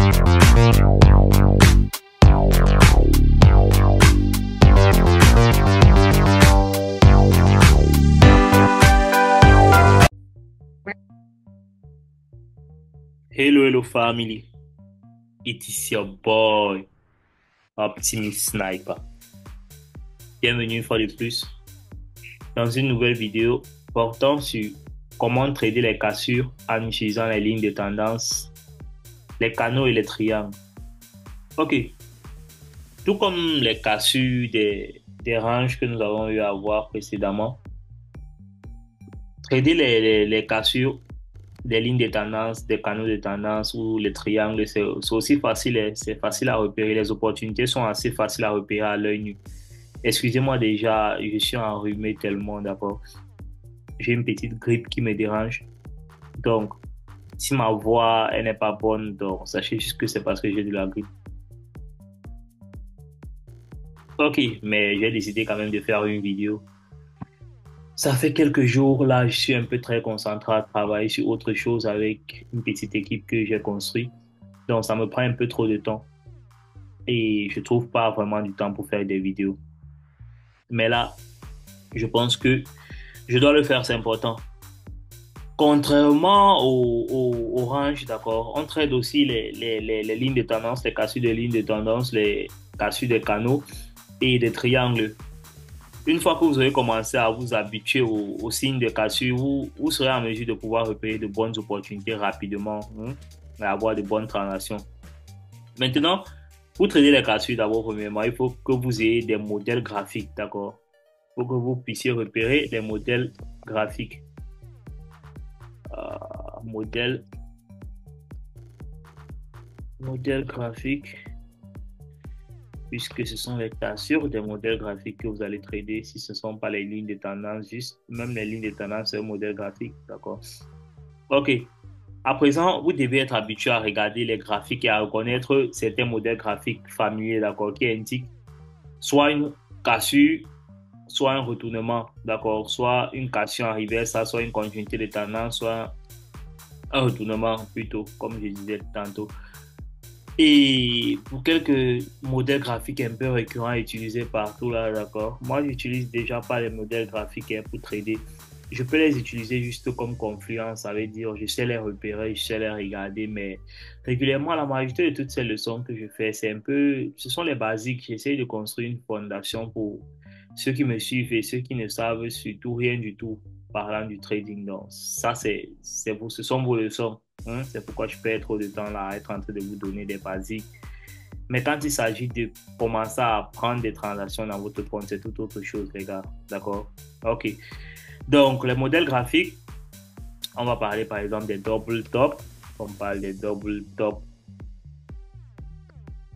Hello family, it is your boy Optimus Sniper. Bienvenue une fois de plus dans une nouvelle vidéo portant sur comment trader les cassures en utilisant les lignes de tendance, les canaux et les triangles. Ok, tout comme les cassures des ranges que nous avons eu à voir précédemment, trader les cassures des lignes de tendance, des canaux de tendance ou les triangles, c'est aussi facile, c'est facile à repérer. Les opportunités sont assez faciles à repérer à l'œil nu. Excusez-moi déjà, je suis enrhumé tellement, d'accord. J'ai une petite grippe qui me dérange. Donc, si ma voix elle n'est pas bonne, donc sachez juste que c'est parce que j'ai de la grippe. Ok, mais j'ai décidé quand même de faire une vidéo. Ça fait quelques jours là, je suis un peu très concentré à travailler sur autre chose avec une petite équipe que j'ai construite. Donc, ça me prend un peu trop de temps et je trouve pas vraiment du temps pour faire des vidéos. Mais là, je pense que je dois le faire, c'est important. Contrairement au range, d'accord, on trade aussi les lignes de tendance, les cassures de lignes de tendance, les cassures de canaux et des triangles. Une fois que vous aurez commencé à vous habituer aux signes de cassure, vous serez en mesure de pouvoir repérer de bonnes opportunités rapidement, et avoir de bonnes transactions. Maintenant, pour trader les cassures, d'abord, premièrement, il faut que vous ayez des modèles graphiques, d'accord? Il faut que vous puissiez repérer les modèles graphiques. Modèle graphique, puisque ce sont les cassures des modèles graphiques que vous allez trader. Si ce ne sont pas les lignes de tendance, juste même les lignes de tendance, c'est un modèle graphique, d'accord? Ok. À présent, vous devez être habitué à regarder les graphiques et à reconnaître certains modèles graphiques familiers, d'accord, qui indiquent soit une cassure, soit un retournement, d'accord, soit une cassure en reverse, soit une continuité de tendance, soit un retournement plutôt, comme je disais tantôt. Et pour quelques modèles graphiques un peu récurrents utilisés partout là, d'accord, moi j'utilise déjà pas les modèles graphiques pour trader. Je peux les utiliser juste comme confluence, ça veut dire je sais les repérer, je sais les regarder, mais régulièrement la majorité de toutes ces leçons que je fais, ce sont les basiques. J'essaie de construire une fondation pour ceux qui me suivent et ceux qui ne savent surtout rien du tout parlant du trading. Donc ça ce sont vos leçons. C'est pourquoi je perds trop de temps là à être en train de vous donner des basiques. Mais quand il s'agit de commencer à prendre des transactions dans votre compte, c'est tout autre chose, les gars. D'accord? Ok. Donc, les modèles graphiques, on va parler par exemple des double top. On parle des double top.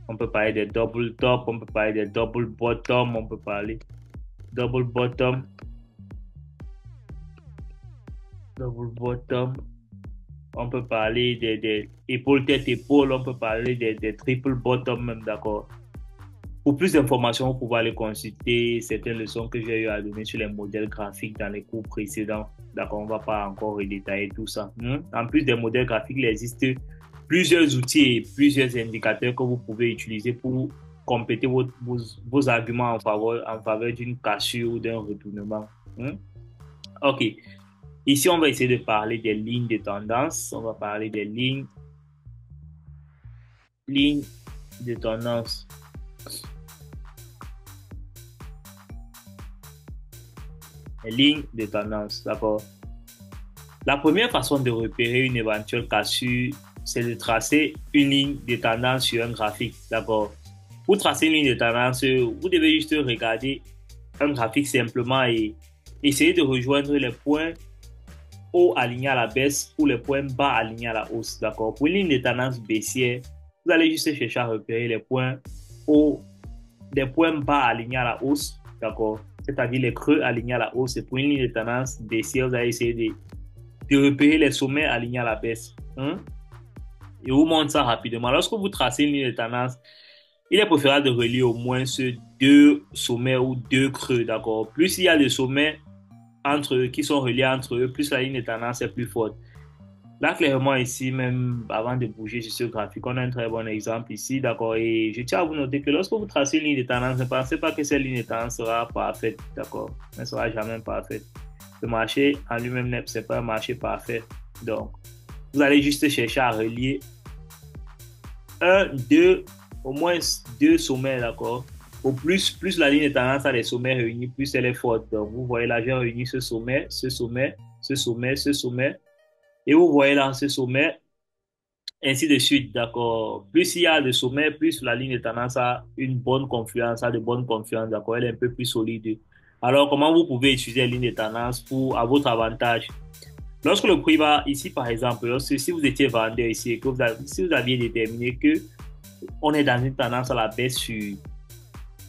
On peut parler des double top. On peut parler des double bottom. On peut parler double bottom. Double bottom. On peut parler des épaules tête épaule. On peut parler des triple bottom même, d'accord. Pour plus d'informations, vous pouvez aller consulter certaines leçons que j'ai eu à donner sur les modèles graphiques dans les cours précédents. D'accord, on ne va pas encore redétailler tout ça. En plus des modèles graphiques, il existe plusieurs outils et plusieurs indicateurs que vous pouvez utiliser pour compléter vos arguments en faveur d'une cassure ou d'un retournement. Ok. Ici, on va essayer de parler des lignes de tendance. On va parler des lignes de tendance. Les lignes de tendance, d'accord. La première façon de repérer une éventuelle cassure, c'est de tracer une ligne de tendance sur un graphique, d'accord. Pour tracer une ligne de tendance, vous devez juste regarder un graphique simplement et essayer de rejoindre les points haut alignés à la baisse ou les points bas alignés à la hausse, d'accord. Pour une ligne de tendance baissière, vous allez juste chercher à repérer les points hauts, des points bas alignés à la hausse, d'accord. C'est-à-dire les creux alignés à la hausse. Et pour une ligne de tendance baissière, vous allez essayer de repérer les sommets alignés à la baisse. Et vous montre ça rapidement. Lorsque vous tracez une ligne de tendance, il est préférable de relier au moins ce deux sommets ou deux creux, d'accord. Plus il y a des sommets entre eux, qui sont reliés entre eux, plus la ligne de tendance est plus forte. Là, clairement, ici, même avant de bouger sur ce graphique, on a un très bon exemple ici, d'accord? Et je tiens à vous noter que lorsque vous tracez une ligne de tendance, ne pensez pas que cette ligne de tendance sera parfaite, d'accord? Elle ne sera jamais parfaite. Le marché en lui-même, c'est pas un marché parfait. Donc, vous allez juste chercher à relier un, deux, au moins deux sommets, d'accord? Au plus la ligne de tendance a des sommets réunis, plus elle est forte. Donc, vous voyez là, j'ai réuni ce sommet, ce sommet, ce sommet, ce sommet. Et vous voyez là, ce sommet, ainsi de suite, d'accord. Plus il y a de sommets, plus la ligne de tendance a une bonne confluence, a de bonnes confiances, d'accord. Elle est un peu plus solide. Alors, comment vous pouvez utiliser la ligne de tendance pour, à votre avantage? Lorsque le prix va, ici par exemple, si vous étiez vendeur ici et que si vous aviez déterminé que on est dans une tendance à la baisse sur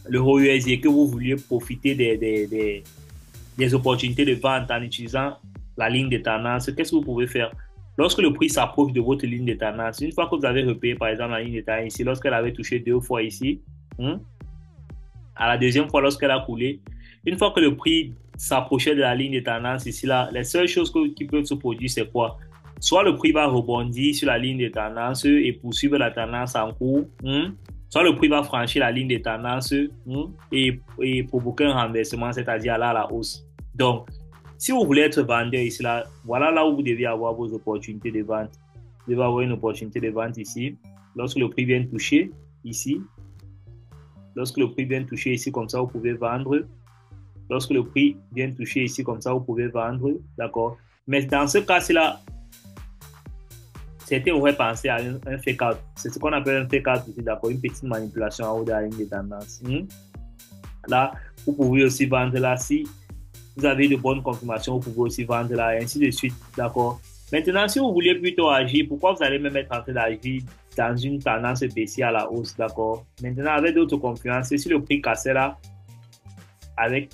l'euro USD et que vous vouliez profiter des opportunités de vente en utilisant la ligne de tendance, qu'est-ce que vous pouvez faire? Lorsque le prix s'approche de votre ligne de tendance, une fois que vous avez repayé par exemple la ligne de tendance ici, lorsqu'elle avait touché deux fois ici, à la deuxième fois lorsqu'elle a coulé, une fois que le prix s'approchait de la ligne de tendance ici, là, les seules choses qui peuvent se produire, c'est quoi? Soit le prix va rebondir sur la ligne de tendance et poursuivre la tendance en cours, soit le prix va franchir la ligne de tendance et provoquer un renversement, c'est-à-dire aller à la hausse. Donc, si vous voulez être vendeur ici, là, voilà là où vous devez avoir vos opportunités de vente. Vous devez avoir une opportunité de vente ici. Lorsque le prix vient toucher ici, lorsque le prix vient toucher ici, comme ça, vous pouvez vendre. Lorsque le prix vient toucher ici, comme ça, vous pouvez vendre. D'accord? Mais dans ce cas-là, certains auraient pensé à un fake out. C'est ce qu'on appelle un fake out ici, d'accord? Une petite manipulation en haut de la ligne de tendance. Là, vous pouvez aussi vendre là. Si vous avez de bonnes confirmations, vous pouvez aussi vendre là, et ainsi de suite. D'accord? Maintenant, si vous voulez plutôt agir, pourquoi vous allez même être en train d'agir dans une tendance baissière à la hausse? D'accord? Maintenant, avec d'autres confluences, si le prix cassait là, avec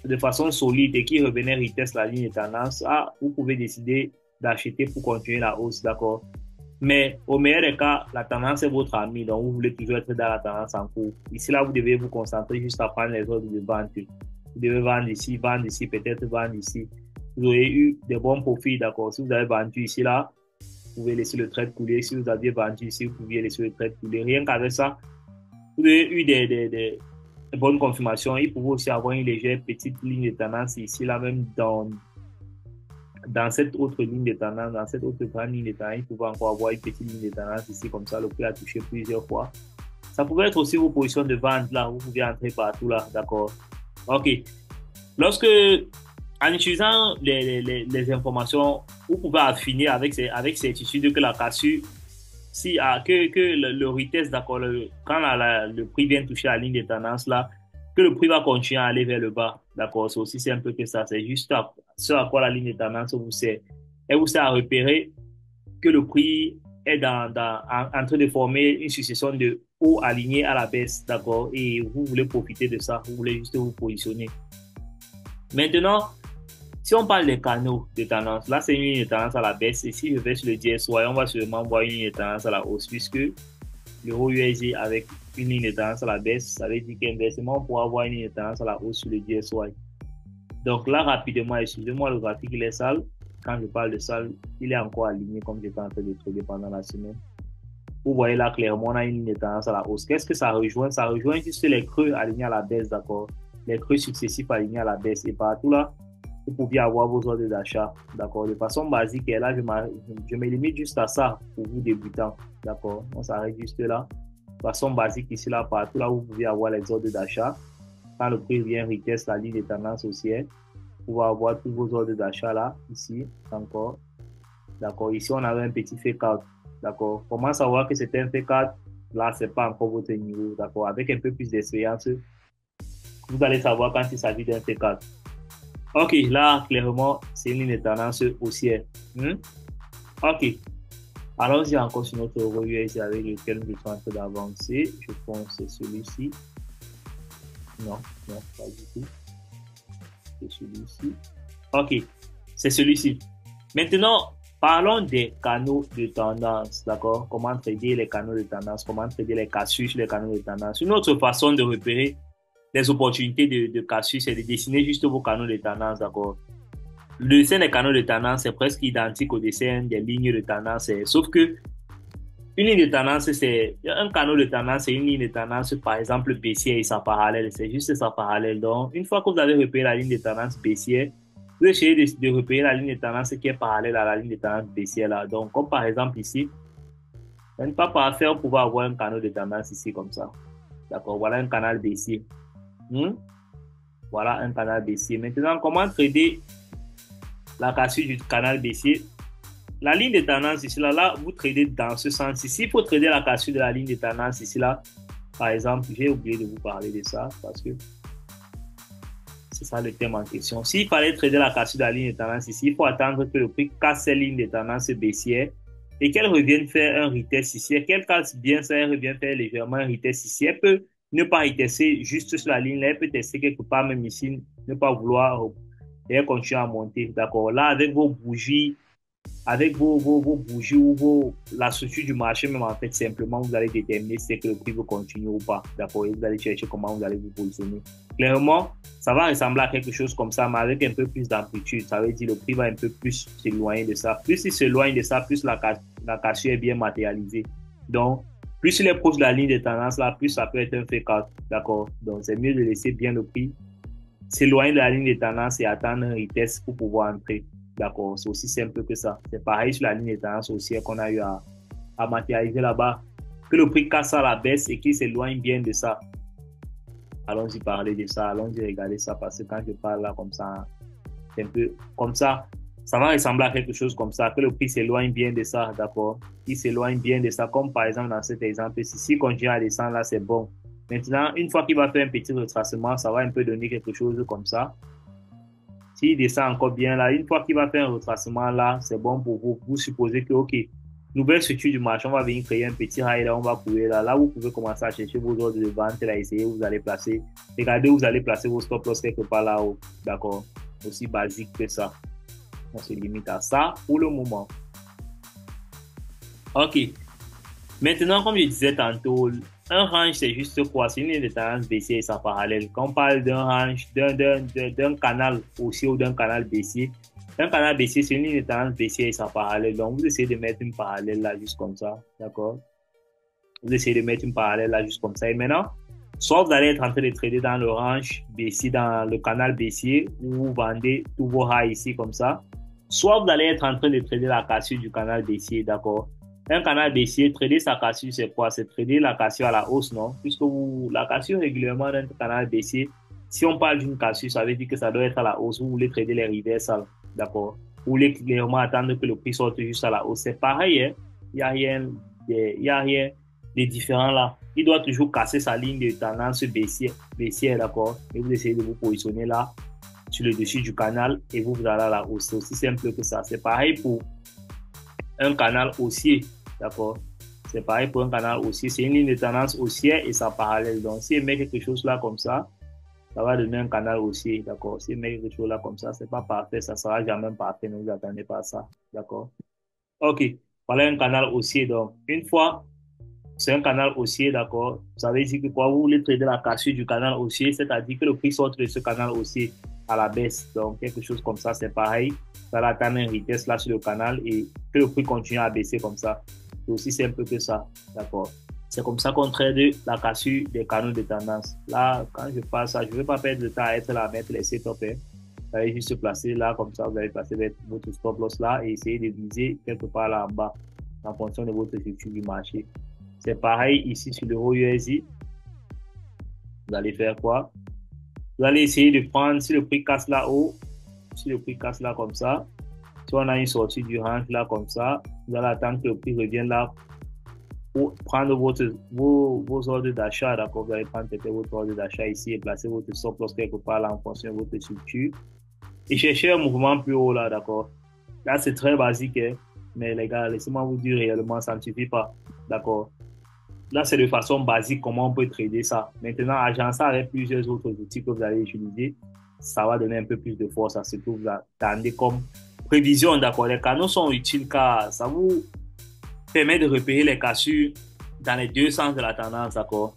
de façon solide et qui revenait reteste la ligne de tendance, vous pouvez décider d'acheter pour continuer la hausse, d'accord? Mais au meilleur des cas, la tendance est votre ami, donc vous voulez toujours être dans la tendance en cours. Ici, là, vous devez vous concentrer juste à prendre les ordres de vente. Vous devez vendre ici, peut-être vendre ici. Vous aurez eu des bons profits, d'accord? Si vous avez vendu ici, là, vous pouvez laisser le trade couler. Si vous aviez vendu ici, vous pouviez laisser le trade couler. Rien qu'avec ça, vous avez eu des bonnes confirmations. Il pouvait aussi avoir une légère petite ligne de tendance ici, là, même dans cette autre ligne de tendance, dans cette autre grande ligne de tendance, il pouvait encore avoir une petite ligne de tendance ici, comme ça, le prix a touché plusieurs fois. Ça pouvait être aussi vos positions de vente, là, vous pouvez entrer partout, là, d'accord? OK. Lorsque, en utilisant les informations, vous pouvez affiner avec certitude que la cassure, que le retest, d'accord, quand le prix vient toucher la ligne de tendance, là, que le prix va continuer à aller vers le bas. D'accord, c'est aussi simple que ça. C'est juste ce à quoi la ligne de tendance vous sert. Elle vous sert à repérer que le prix est en train de former une succession de hauts alignés à la baisse. D'accord, et vous voulez profiter de ça. Vous voulez juste vous positionner. Maintenant, si on parle des canaux de tendance, là, c'est une ligne de tendance à la baisse. Et si je vais sur le DSY, on va seulement voir une ligne de tendance à la hausse, puisque l'euro USD avec une ligne de tendance à la baisse, ça veut dire qu'inversement, on pourra avoir une ligne de tendance à la hausse sur le DSY. Donc là, rapidement, excusez-moi, le graphique, il est sale. Quand je parle de sale, il est encore aligné comme j'étais en train de trader pendant la semaine. Vous voyez là, clairement, on a une ligne de tendance à la hausse. Qu'est-ce que ça rejoint? Ça rejoint juste les creux alignés à la baisse, d'accord? Les creux successifs alignés à la baisse. Et partout là, vous pouviez avoir vos ordres d'achat, d'accord? De façon basique, et là, je me limite juste à ça pour vous débutants, d'accord? On s'arrête juste là. De façon basique, ici, là, partout là, vous pouvez avoir les ordres d'achat. Quand le prix vient reteste la ligne de tendance haussière, vous pouvez avoir tous vos ordres d'achat là, ici, encore. D'accord? Ici, on avait un petit fake out, d'accord? Comment savoir que c'était un fake out? Là, c'est pas encore votre niveau, d'accord? Avec un peu plus d'expérience, vous allez savoir quand il s'agit d'un fake out. Ok, là, clairement, c'est une ligne de tendance haussière. Ok. Allons-y encore sur notre euro USD avec lequel nous sommes en train d'avancer. Je pense que c'est celui-ci. Non, pas du tout. C'est celui-ci. Ok, c'est celui-ci. Maintenant, parlons des canaux de tendance, d'accord? Comment trader les canaux de tendance, comment trader les cassures sur les canaux de tendance. Une autre façon de repérer les opportunités de cassure, c'est de dessiner juste vos canaux de tendance, d'accord? Le dessin des canaux de tendance est presque identique au dessin des lignes de tendance, sauf que une ligne de tendance, c'est un canal de tendance, c'est une ligne de tendance, par exemple, baissière et sa parallèle. C'est juste sa parallèle. Donc, une fois que vous avez repéré la ligne de tendance baissière, vous essayez de repérer la ligne de tendance qui est parallèle à la ligne de tendance baissière là. Donc, comme par exemple ici, ce n'est pas parfait pour pouvoir avoir un canal de tendance ici comme ça. D'accord, voilà un canal baissier. Hmm? Voilà un canal baissier. Maintenant, comment trader la cassure du canal baissier? La ligne de tendance ici, là, vous tradez dans ce sens ici. Il faut trader la cassure de la ligne de tendance ici, là. Par exemple, j'ai oublié de vous parler de ça parce que c'est ça le thème en question. S'il fallait trader la cassure de la ligne de tendance ici, il faut attendre que le prix casse cette ligne de tendance baissière et qu'elle revienne faire un retest ici. Et qu'elle casse bien ça, elle revient faire légèrement un retest ici. Elle peut ne pas retester juste sur la ligne là. Elle peut tester quelque part même ici, ne pas vouloir et elle continue à monter. D'accord. Là, avec vos bougies, avec vos bougies ou la structure du marché, même en fait, simplement, vous allez déterminer si c'est que le prix veut continuer ou pas. D'accord? Et vous allez chercher comment vous allez vous positionner. Clairement, ça va ressembler à quelque chose comme ça, mais avec un peu plus d'amplitude. Ça veut dire que le prix va un peu plus s'éloigner de ça. Plus il s'éloigne de ça, plus la cassure est bien matérialisée. Donc, plus il est proche de la ligne de tendance, là, plus ça peut être un fake out. D'accord? Donc, c'est mieux de laisser bien le prix s'éloigner de la ligne de tendance et attendre un retest pour pouvoir entrer. D'accord, c'est aussi simple que ça. C'est pareil sur la ligne de tendance haussière qu'on a eu à matérialiser là-bas. Que le prix casse à la baisse et qu'il s'éloigne bien de ça. Allons-y parler de ça, allons-y regarder ça parce que quand je parle là comme ça, c'est un peu comme ça. Ça va ressembler à quelque chose comme ça, que le prix s'éloigne bien de ça, d'accord? Il s'éloigne bien de ça, comme par exemple dans cet exemple. Si continue à descendre là, c'est bon. Maintenant, une fois qu'il va faire un petit retracement, ça va un peu donner quelque chose comme ça. S'il descend encore bien là, une fois qu'il va faire un retracement là, c'est bon pour vous. Vous supposez que, OK, nouvelle structure du marché, on va venir créer un petit high là, on va courir là. Là, vous pouvez commencer à chercher vos ordres de vente là, essayer, vous allez placer. Regardez, vous allez placer vos stop loss quelque part là-haut. D'accord? Aussi basique que ça. On se limite à ça pour le moment. OK. Maintenant, comme je disais tantôt, un range, c'est juste quoi? C'est une ligne de tendance baissière et sa parallèle. Quand on parle d'un range, d'un canal haussier ou d'un canal baissier, un canal baissier, c'est une ligne de tendance baissière et sa parallèle. Donc, vous essayez de mettre une parallèle là, juste comme ça. D'accord? Vous essayez de mettre une parallèle là, juste comme ça. Et maintenant, soit vous allez être en train de trader dans le range baissier, dans le canal baissier, où vous vendez tous vos highs ici comme ça. Soit vous allez être en train de trader la cassure du canal baissier, d'accord? Un canal baissier, trader sa cassure, c'est quoi? C'est trader la cassure à la hausse, non? Puisque la cassure régulièrement d'un canal baissier, si on parle d'une cassure, ça veut dire que ça doit être à la hausse. Vous voulez trader les reversals, d'accord? Vous voulez clairement attendre que le prix sorte juste à la hausse. C'est pareil, hein? Il n'y a rien de différent là. Il doit toujours casser sa ligne de tendance baissière, d'accord? Et vous essayez de vous positionner là, sur le dessus du canal, et vous allez à la hausse. C'est aussi simple que ça. C'est pareil pour un canal haussier. D'accord? C'est pareil pour un canal haussier. C'est une ligne de tendance haussière et sa parallèle. Donc, si elle met quelque chose là comme ça va donner un canal haussier. D'accord? Si elle met quelque chose là comme ça, c'est pas parfait. Ça sera jamais parfait. Ne vous attendez pas à ça. D'accord? OK. Voilà un canal haussier. Donc, une fois, c'est un canal haussier. D'accord? Vous savez dire que quoi? Vous voulez trader la cassure du canal haussier, c'est-à-dire que le prix sort de ce canal haussier à la baisse. Donc, quelque chose comme ça, c'est pareil. Vous allez attendre un retest là sur le canal et que le prix continue à baisser comme ça. C'est aussi simple que ça. D'accord. C'est comme ça qu'on trade la cassure des canaux de tendance. Là, quand je passe ça, je ne vais pas perdre le temps à être là, à mettre les setups. Vous allez juste se placer là, comme ça, vous allez placer votre stop loss là et essayer de viser quelque part là en bas en fonction de votre structure du marché. C'est pareil ici sur l'euro USD. Vous allez faire quoi? Vous allez essayer de prendre, si le prix casse là-haut, si le prix casse là comme ça, si on a une sortie du range là comme ça, vous allez attendre que le prix revienne là pour prendre vos ordres d'achat, d'accord? Vous allez prendre peut-être votre ordre d'achat ici et placer votre stop loss quelque part là en fonction de votre structure. Et chercher un mouvement plus haut là, d'accord? Là, c'est très basique, hein? Mais les gars, laissez-moi vous dire réellement, ça ne suffit pas, d'accord? Là, c'est de façon basique comment on peut trader ça. Maintenant, agencer avec plusieurs autres outils que vous allez utiliser, ça va donner un peu plus de force à ce que vous attendez comme prévision, d'accord? Les canaux sont utiles car ça vous permet de repérer les cassures dans les deux sens de la tendance, d'accord?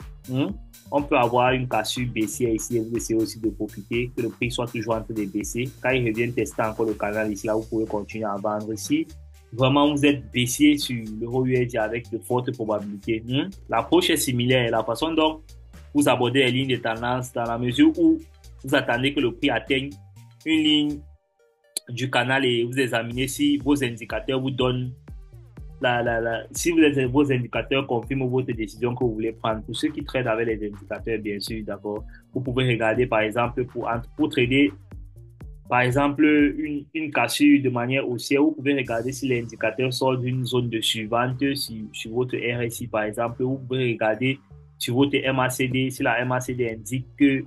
on peut avoir une cassure baissière ici et vous essayez aussi de profiter, que le prix soit toujours en train de baisser. Quand il revient tester encore le canal ici, là, vous pouvez continuer à vendre ici. Vraiment, vous êtes baissier sur l'euro USD avec de fortes probabilités. L'approche est similaire. La façon dont vous abordez les lignes de tendance dans la mesure où vous attendez que le prix atteigne une ligne du canal et vous examinez si vos indicateurs vous donnent si vos indicateurs confirment votre décision que vous voulez prendre. Pour ceux qui traitent avec les indicateurs, bien sûr, d'accord, vous pouvez regarder, par exemple, pour trader, par exemple, une cassure de manière haussière, vous pouvez regarder si l'indicateur sort d'une zone de suivante sur votre RSI, par exemple. Vous pouvez regarder sur votre MACD, si la MACD indique que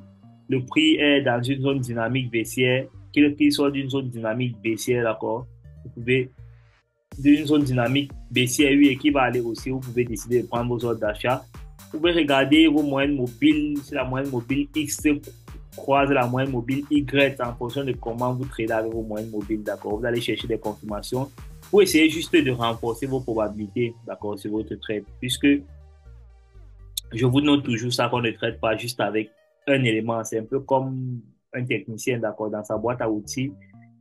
le prix est dans une zone dynamique baissière, qu'il sort d'une zone dynamique baissière, d'accord, vous pouvez d'une zone dynamique baissière, oui, et qui va aller aussi, vous pouvez décider de prendre vos ordres d'achat. Vous pouvez regarder vos moyennes mobiles, si la moyenne mobile X croise la moyenne mobile Y en fonction de comment vous tradez avec vos moyennes mobiles, d'accord. Vous allez chercher des confirmations pour essayer juste de renforcer vos probabilités, d'accord, sur votre trade, puisque je vous note toujours ça qu'on ne traite pas juste avec un élément. C'est un peu comme un technicien, d'accord, dans sa boîte à outils.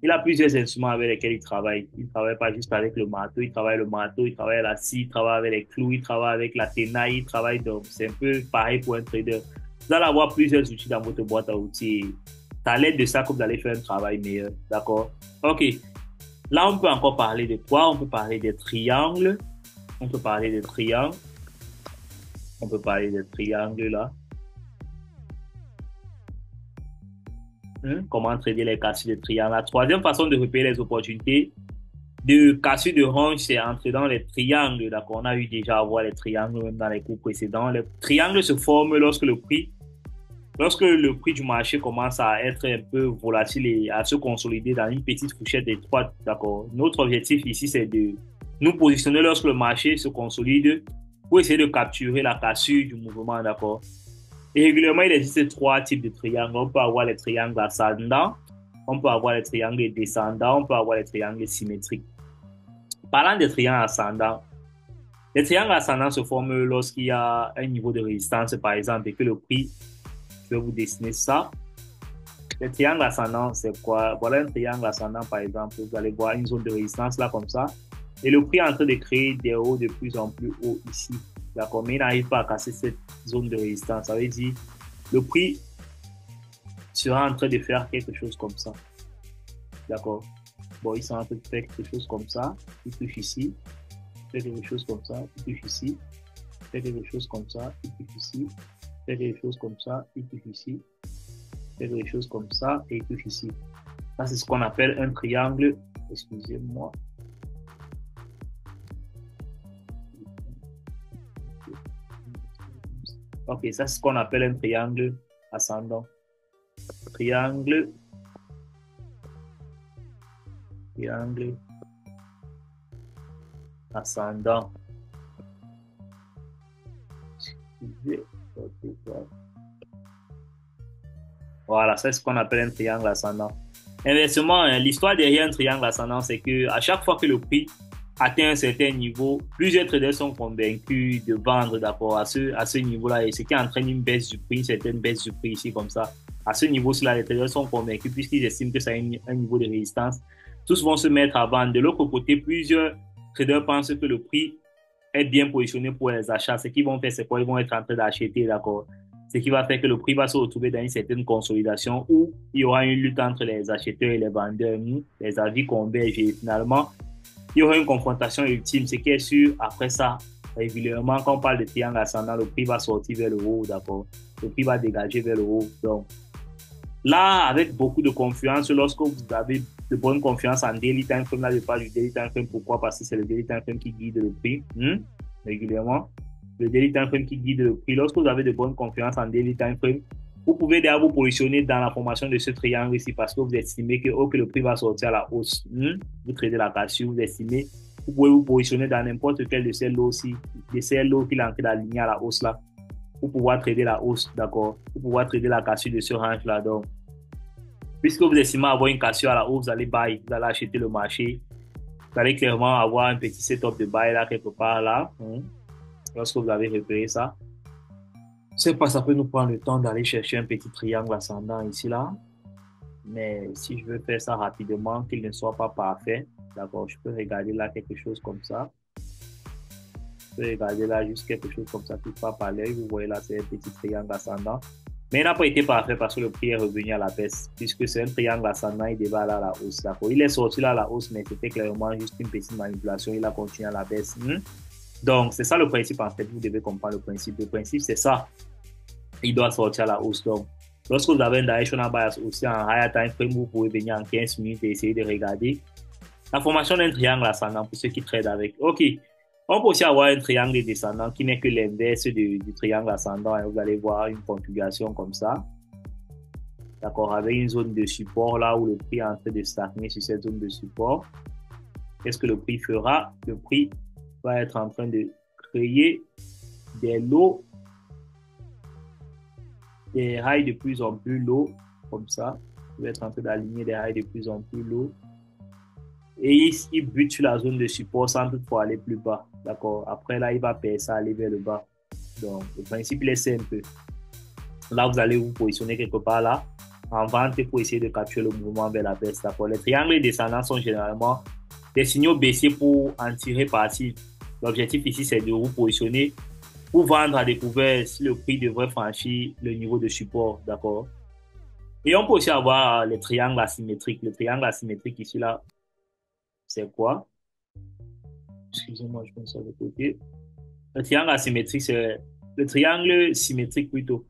Il a plusieurs instruments avec lesquels il travaille. Il ne travaille pas juste avec le marteau, il travaille le marteau, il travaille la scie, il travaille avec les clous, il travaille avec la tenaille, il travaille donc. C'est un peu pareil pour un trader. Vous allez avoir plusieurs outils dans votre boîte à outils. C'est à l'aide de ça que vous allez faire un travail meilleur, d'accord? Ok. Là, on peut encore parler de quoi? On peut parler des triangles. On peut parler des triangles. On peut parler des triangles là. Comment trader les cassures de triangle. La troisième façon de repérer les opportunités de cassure de range, c'est entrer dans les triangles. D'accord, on a eu déjà à voir les triangles même dans les cours précédents. Les triangles se forment lorsque le prix du marché commence à être un peu volatile et à se consolider dans une petite fourchette étroite. D'accord. Notre objectif ici, c'est de nous positionner lorsque le marché se consolide pour essayer de capturer la cassure du mouvement. D'accord. Et régulièrement, il existe trois types de triangles. On peut avoir les triangles ascendants, on peut avoir les triangles descendants, on peut avoir les triangles symétriques. Parlant des triangles ascendants, les triangles ascendants se forment lorsqu'il y a un niveau de résistance, par exemple, et que le prix, je vais vous dessiner ça. Les triangles ascendants, c'est quoi? Voilà un triangle ascendant, par exemple. Vous allez voir une zone de résistance là, comme ça. Et le prix est en train de créer des hauts de plus en plus hauts ici. D'accord, mais il n'arrive pas à casser cette zone de résistance. Ça veut dire le prix sera en train de faire quelque chose comme ça. D'accord. Bon, ils sont en train de faire quelque chose comme ça. Il touche ici. Fait quelque chose comme ça. Il touche ici. Fait quelque chose comme ça. Il touche ici. Fait quelque chose comme ça. Il touche ici. Fait quelque chose comme ça. Et il touche ici. Ça, c'est ce qu'on appelle un triangle. Excusez-moi. Ok, ça c'est ce qu'on appelle un triangle ascendant. Triangle ascendant. Voilà, ça c'est ce qu'on appelle un triangle ascendant. Inversement, l'histoire derrière un triangle ascendant, c'est que à chaque fois que le prix atteint un certain niveau, plusieurs traders sont convaincus de vendre d'accord à ce niveau-là, et ce qui entraîne une baisse du prix, une certaine baisse du prix ici comme ça. À ce niveau-là, les traders sont convaincus puisqu'ils estiment que ça a un niveau de résistance. Tous vont se mettre à vendre. De l'autre côté, plusieurs traders pensent que le prix est bien positionné pour les achats. Ce qu'ils vont faire, c'est quoi? Ils vont être en train d'acheter, d'accord? Ce qui va faire que le prix va se retrouver dans une certaine consolidation où il y aura une lutte entre les acheteurs et les vendeurs. Les avis convergent et finalement, il y aura une confrontation ultime. Ce qui est sûr, après ça, régulièrement, quand on parle de triangle ascendant, le prix va sortir vers le haut, d'accord? Le prix va dégager vers le haut. Donc, là, avec beaucoup de confiance, lorsque vous avez de bonne confiance en daily time frame, là, je parle du daily time frame. Pourquoi? Parce que c'est le daily time frame qui guide le prix, régulièrement. Le daily time frame qui guide le prix. Lorsque vous avez de bonne confiance en daily time frame, vous pouvez d'ailleurs vous positionner dans la formation de ce triangle ici parce que vous estimez que le prix va sortir à la hausse. Vous tradez la cassure, vous estimez. Vous pouvez vous positionner dans n'importe quel de ces lots aussi, de ces lots qui est en train d'aligner à la hausse là, pour pouvoir trader la hausse, d'accord, pour pouvoir trader la cassure de ce range là. Donc, puisque vous estimez avoir une cassure à la hausse, vous allez buy, vous allez acheter le marché. Vous allez clairement avoir un petit setup de buy là quelque part là, lorsque vous avez repéré ça. C'est pas, ça peut nous prendre le temps d'aller chercher un petit triangle ascendant ici, là. Mais si je veux faire ça rapidement, qu'il ne soit pas parfait, d'accord, je peux regarder là quelque chose comme ça. Je peux regarder là juste quelque chose comme ça qui frappe à l'œil. Vous voyez là, c'est un petit triangle ascendant. Mais il n'a pas été parfait parce que le prix est revenu à la baisse, puisque c'est un triangle ascendant, il débat là à la hausse. D'accord. Il est sorti là à la hausse, mais c'était clairement juste une petite manipulation. Il a continué à la baisse. Donc, c'est ça le principe en fait. Vous devez comprendre le principe. Le principe, c'est ça. Il doit sortir à la hausse. Donc, lorsque vous avez un directional bias aussi en higher time frame, vous pouvez venir en 15 minutes et essayer de regarder la formation d'un triangle ascendant pour ceux qui traitent avec. OK. On peut aussi avoir un triangle descendant qui n'est que l'inverse du triangle ascendant. Et vous allez voir une configuration comme ça. D'accord, avec une zone de support là où le prix est en train de stagner sur cette zone de support. Qu'est-ce que le prix fera? Le prix va être en train de créer des lots, des highs de plus en plus low, comme ça. Il va être en train d'aligner des highs de plus en plus low. Et il bute sur la zone de support sans toutefois aller plus bas. D'accord. Après là, il va percer, aller vers le bas. Donc, le principe, il est simple. Là, vous allez vous positionner quelque part là, en vente pour essayer de capturer le mouvement vers la baisse. D'accord. Les triangles descendants sont généralement des signaux baissiers pour en tirer parti. L'objectif ici, c'est de vous positionner pour vendre à découvert si le prix devrait franchir le niveau de support. D'accord. Et on peut aussi avoir les triangles asymétriques. Le triangle asymétrique ici, là, c'est quoi? Excusez-moi, je pense sur le côté. Le triangle asymétrique, c'est le triangle symétrique plutôt.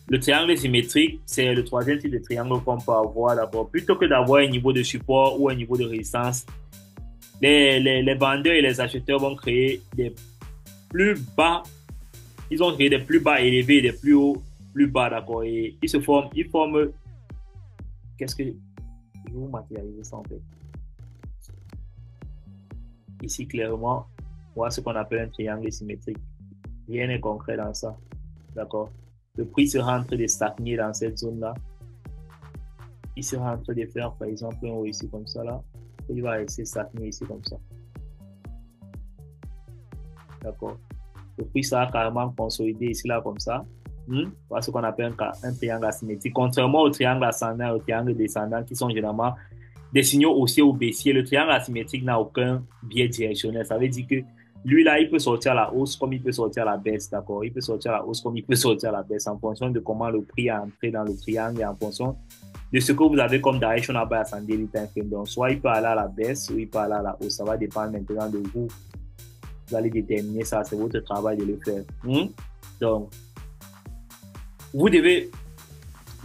Le triangle symétrique, c'est le troisième type de triangle qu'on peut avoir d'abord. Plutôt que d'avoir un niveau de support ou un niveau de résistance, les vendeurs et les acheteurs vont créer des plus bas. Ils ont créé des plus bas élevés et des plus hauts, plus bas, d'accord. Et ils forment, qu'est-ce que, je vais vous matérialiser ça en fait. Ici, clairement, voilà ce qu'on appelle un triangle symétrique. Rien n'est concret dans ça. D'accord? Le prix sera en train de stagner dans cette zone-là. Il sera en train de faire, par exemple, un haut ici comme ça, là. Il va essayer de stagner ici comme ça. D'accord? Le prix sera carrément consolidé ici, là, comme ça. Voilà ce qu'on appelle un triangle asymétrique. Contrairement au triangle ascendant et au triangle descendant, qui sont généralement des signaux haussiers ou baissiers, le triangle asymétrique n'a aucun biais directionnel. Ça veut dire que lui, là, il peut sortir à la hausse comme il peut sortir à la baisse, d'accord? Il peut sortir à la hausse comme il peut sortir à la baisse en fonction de comment le prix est entré dans le triangle et en fonction de ce que vous avez comme directional bias en daily time frame. Donc, soit il peut aller à la baisse ou il peut aller à la hausse. Ça va dépendre maintenant de vous. Vous allez déterminer ça. C'est votre travail de le faire. Donc, vous devez,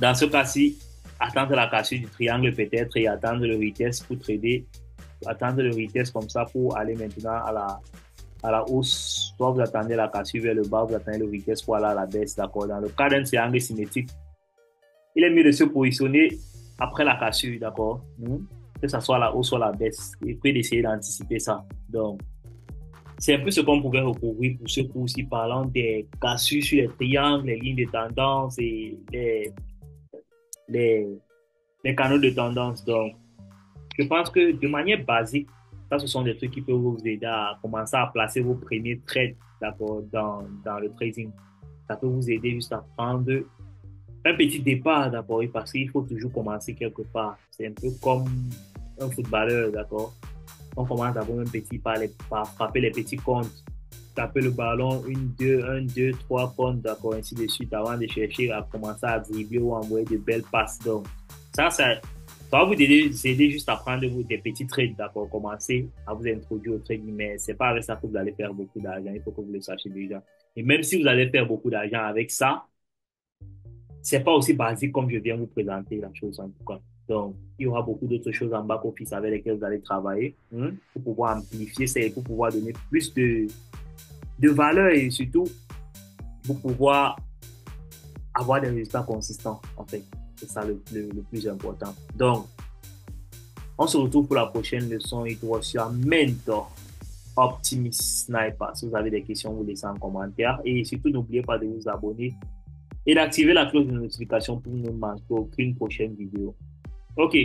dans ce cas-ci, attendre la cassure du triangle peut-être et attendre le retest pour trader. Attendre le retest comme ça pour aller maintenant à la hausse. Soit vous attendez la cassure vers le bas, vous attendez le retest pour aller à la baisse. D'accord. Dans le cas d'un triangle symétrique, il est mieux de se positionner après la cassure. D'accord. Que ce soit à la hausse ou à la baisse. Et puis d'essayer d'anticiper ça. Donc, c'est un peu ce qu'on pouvait recouvrir pour ce cours-ci, parlant des cassures sur les triangles, les lignes de tendance et les canaux de tendance. Donc, je pense que de manière basique, ça, ce sont des trucs qui peuvent vous aider à commencer à placer vos premiers trades, d'accord, dans le trading. Ça peut vous aider juste à prendre un petit départ, d'accord, parce qu'il faut toujours commencer quelque part. C'est un peu comme un footballeur, d'accord. On commence d'abord un petit par frapper les petits comptes, taper le ballon, un, deux, trois comptes, d'accord, ainsi de suite, avant de chercher à commencer à dribbler ou envoyer de belles passes. Donc, ça va vous aider juste à prendre des petits trades, d'accord, commencer à vous introduire au trading, mais c'est pas avec ça que vous allez faire beaucoup d'argent, il faut que vous le sachiez déjà. Et même si vous allez faire beaucoup d'argent avec ça, c'est pas aussi basique comme je viens vous présenter la chose en tout cas. Donc, il y aura beaucoup d'autres choses en back-office avec lesquelles vous allez travailler pour pouvoir amplifier ça et pour pouvoir donner plus de valeur et surtout pour pouvoir avoir des résultats consistants en fait. C'est ça le plus important. Donc, on se retrouve pour la prochaine leçon. It was your mentor, Optimist Sniper. Si vous avez des questions, vous laissez en commentaire. Et surtout, n'oubliez pas de vous abonner et d'activer la cloche de notification pour ne manquer aucune prochaine vidéo. OK.